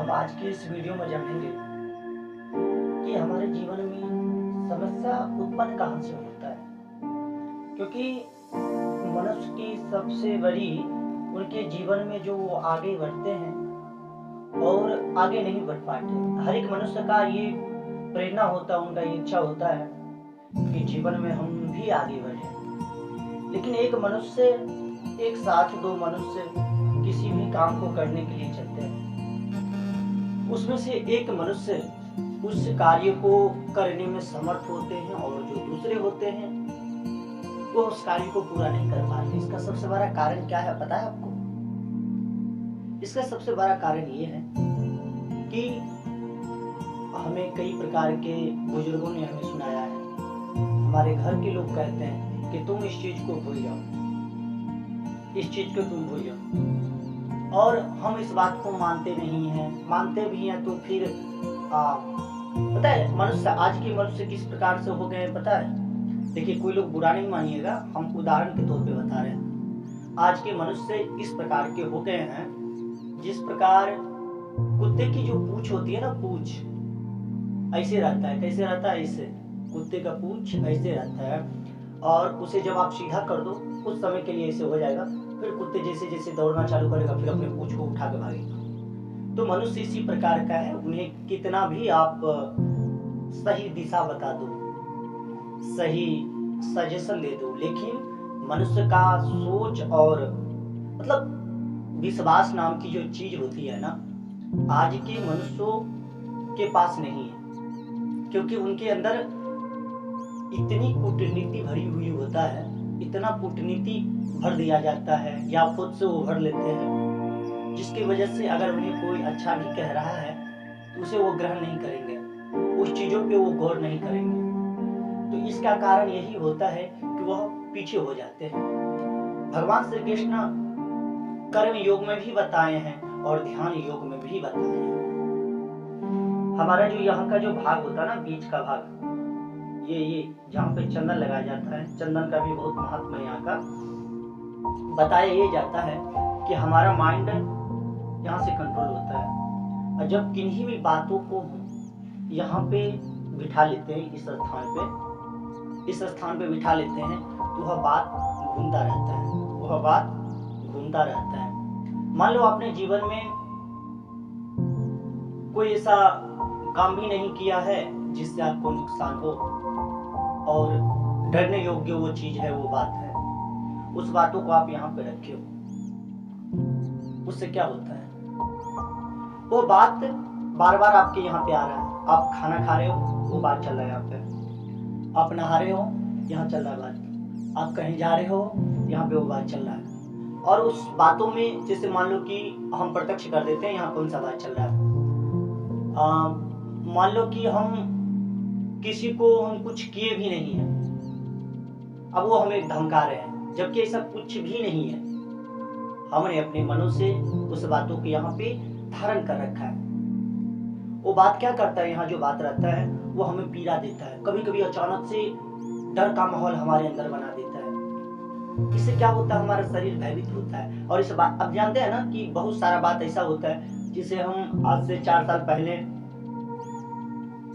हम आज की इस वीडियो में जानेंगे कि हमारे जीवन में समस्या उत्पन्न कहाँ से होता है। क्योंकि मनुष्य की सबसे बड़ी उनके जीवन में जो वो आगे बढ़ते हैं और आगे नहीं बढ़ पाते। हर एक मनुष्य का ये प्रेरणा होता है, उनका ये इच्छा होता है कि जीवन में हम भी आगे बढ़े। लेकिन एक मनुष्य एक साथ दो मनुष्य किसी भी काम को करने के लिए चलते हैं। उसमें से एक मनुष्य उस कार्य को करने में समर्थ होते हैं और जो दूसरे होते हैं वो उस कार्य को पूरा नहीं कर पाते। इसका सबसे बड़ा कारण क्या है पता है आपको? इसका सबसे बड़ा कारण ये है कि हमें कई प्रकार के बुजुर्गों ने हमें सुनाया है, हमारे घर के लोग कहते हैं कि तुम इस चीज को भूल जाओ, इस चीज को तुम भूल जाओ, और हम इस बात को मानते नहीं हैं। मानते भी हैं तो फिर पता है मनुष्य, आज के मनुष्य किस प्रकार से हो गए हैं पता है? देखिए, कोई लोग बुरा नहीं मानिएगा, हम उदाहरण के तौर पे बता रहे हैं। आज के मनुष्य इस प्रकार के हो गए हैं जिस प्रकार कुत्ते की जो पूंछ होती है ना, पूंछ ऐसे रहता है। कैसे रहता है? ऐसे कुत्ते का पूंछ ऐसे रहता है, और उसे जब आप सीधा कर दो कुछ समय के लिए ऐसे हो जाएगा, फिर कुत्ते जैसे जैसे दौड़ना चालू करेगा फिर अपने पूंछ को उठा के भागेगा। तो मनुष्य इसी प्रकार का है। उन्हें कितना भी आप सही दिशा बता दो, सही सजेशन दे दो, लेकिन मनुष्य का सोच और मतलब विश्वास नाम की जो चीज होती है ना, आज के मनुष्यों के पास नहीं है। क्योंकि उनके अंदर इतनी कूटनीति भरी हुई होता है, इतना कूटनीति भर दिया जाता है या खुद से वो भर लेते हैं, जिसकी वजह से अगर उन्हें कोई अच्छा भी कह रहा है तो उसे वो ग्रहण नहीं करेंगे, उस चीजों पे वो गौर नहीं करेंगे। तो इसका कारण यही होता है कि वह पीछे हो जाते हैं। भगवान श्री कृष्ण कर्म योग में भी बताए हैं और ध्यान योग में भी बताए हैं। हमारा जो यहाँ का जो भाग होता है ना, बीच का भाग, ये जहाँ पे चंदन लगाया जाता है, चंदन का भी बहुत महत्व है यहाँ का। बताया ये जाता है कि हमारा माइंड यहाँ से कंट्रोल होता है, और जब किन्हीं भी बातों को यहाँ पे बिठा लेते हैं, इस स्थान पे बिठा लेते हैं, तो वह बात घूमता रहता है, वह बात घूमता रहता है। मान लो आपने जीवन में कोई ऐसा काम भी नहीं किया है जिससे आपको नुकसान हो, और डरने योग्य वो चीज है, वो बात है, उस बातों को आप यहाँ पे रखे हो, उससे क्या होता है? वो बात बार बार आपके यहाँ पे आ रहा है। आप खाना खा रहे हो, वो बात चल रहा है यहाँ पे। आप नहा रहे हो, यहाँ चल रहा है बात। आप कहीं जा रहे हो, यहाँ पे वो बात चल रहा है। और उस बातों में जैसे मान लो कि हम प्रत्यक्ष कर देते हैं यहाँ कौन सा बात चल रहा है। मान लो कि हम किसी को हम कुछ किए भी नहीं है, अब वो हमें धमका रहे हैं, जबकि ऐसा कुछ भी नहीं है। हमने अपने मनों से उस बातों को यहाँ पे धारण कर रखा है। वो बात क्या करता है, यहाँ जो बात रहता है वो हमें पीड़ा देता है। कभी कभी अचानक से डर का माहौल हमारे अंदर बना देता है। इससे क्या होता है? हमारा शरीर भयभीत होता है। और इस बात अब जानते हैं ना कि बहुत सारा बात ऐसा होता है जिसे हम आज से 4 साल पहले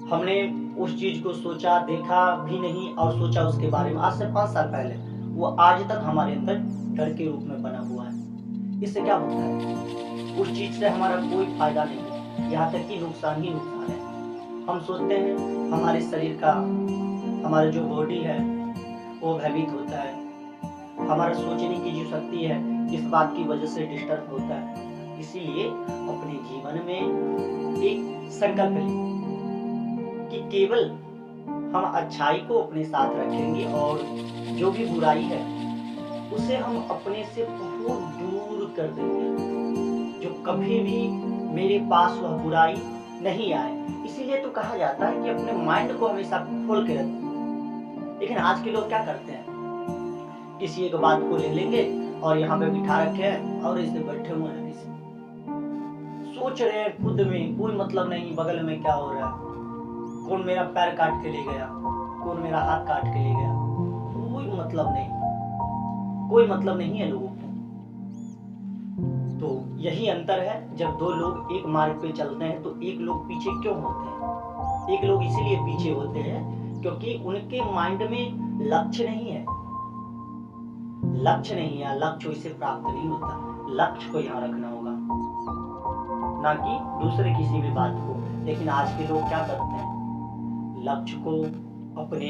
हमने उस चीज को सोचा, देखा भी नहीं और सोचा उसके बारे में, आज से 5 साल पहले, वो आज तक हमारे अंदर डर के रूप में बना हुआ है। इससे क्या होता है? उस चीज से हमारा कोई फायदा नहीं है, यहाँ तक कि नुकसान ही नुकसान है। हम सोचते हैं हमारे शरीर का, हमारा जो बॉडी है वो भयभीत होता है, हमारा सोचने की जो शक्ति है इस बात की वजह से डिस्टर्ब होता है। इसीलिए अपने जीवन में एक संकल्प लें कि केवल हम अच्छाई को अपने साथ रखेंगे और जो भी बुराई है उसे हम अपने से बहुत दूर कर देंगे, जो कभी भी मेरे पास वह बुराई नहीं आए। इसीलिए तो कहा जाता है कि अपने माइंड को हमेशा खोल के रखें। लेकिन आज के लोग क्या करते हैं, किसी एक बात को ले लेंगे और यहाँ पे बिठा रखे हैं और इसे बैठे हुए हैं, इसे सोच रहे हैं खुद में, कोई मतलब नहीं बगल में क्या हो रहा है, कौन मेरा पैर काट के ले गया, कौन मेरा हाथ काट के ले गया, कोई मतलब नहीं, कोई मतलब नहीं है लोगों को। तो यही अंतर है, जब दो लोग एक मार्ग पे चलते हैं तो एक लोग पीछे क्यों होते हैं? एक लोग इसीलिए पीछे होते हैं क्योंकि उनके माइंड में लक्ष्य नहीं है। लक्ष्य नहीं है, लक्ष्य इसे प्राप्त नहीं होता। लक्ष्य को यहाँ रखना होगा, ना कि दूसरे किसी भी बात को। लेकिन आज के लोग क्या करते हैं? लक्ष्य को अपने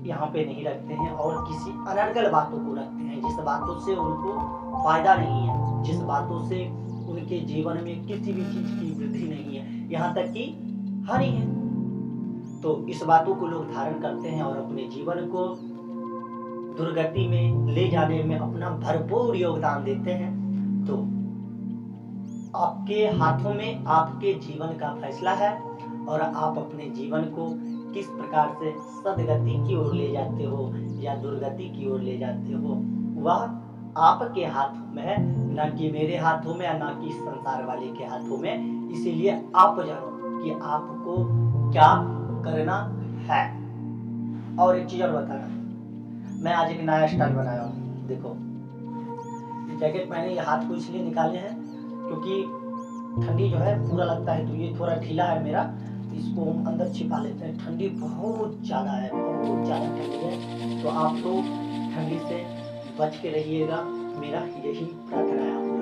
यहाँ पे नहीं रखते हैं और किसी अनर्गल बातों को रखते हैं, जिस बातों से उनको फायदा नहीं है, जिस बातों से उनके जीवन में किसी भी चीज की वृद्धि नहीं है, यहाँ तक कि हानि है। तो इस बातों को लोग धारण करते हैं और अपने जीवन को दुर्गति में ले जाने में अपना भरपूर योगदान देते हैं। तो आपके हाथों में आपके जीवन का फैसला है और आप अपने जीवन को किस प्रकार से सदगति की ओर ले जाते हो या दुर्गति की ओर ले जाते हो, वह आपके हाथों में है, ना कि मेरे हाथों में, ना कि संसार वाले के हाथों में। इसीलिए आप जानो कि आपको क्या करना है। और एक चीज और बताना, मैं आज एक नया स्टाइल बनाया हूँ। देखो, जैकेट पहने ये हाथ को इसलिए निकाले हैं क्योंकि ठंडी जो है पूरा लगता है, तो ये थोड़ा ढीला है मेरा, इसको हम अंदर छिपा लेते हैं। ठंडी बहुत ज़्यादा है, बहुत ज़्यादा ठंडी है, तो आप लोग ठंडी से बच के रहिएगा, मेरा यही प्रार्थना है आपको।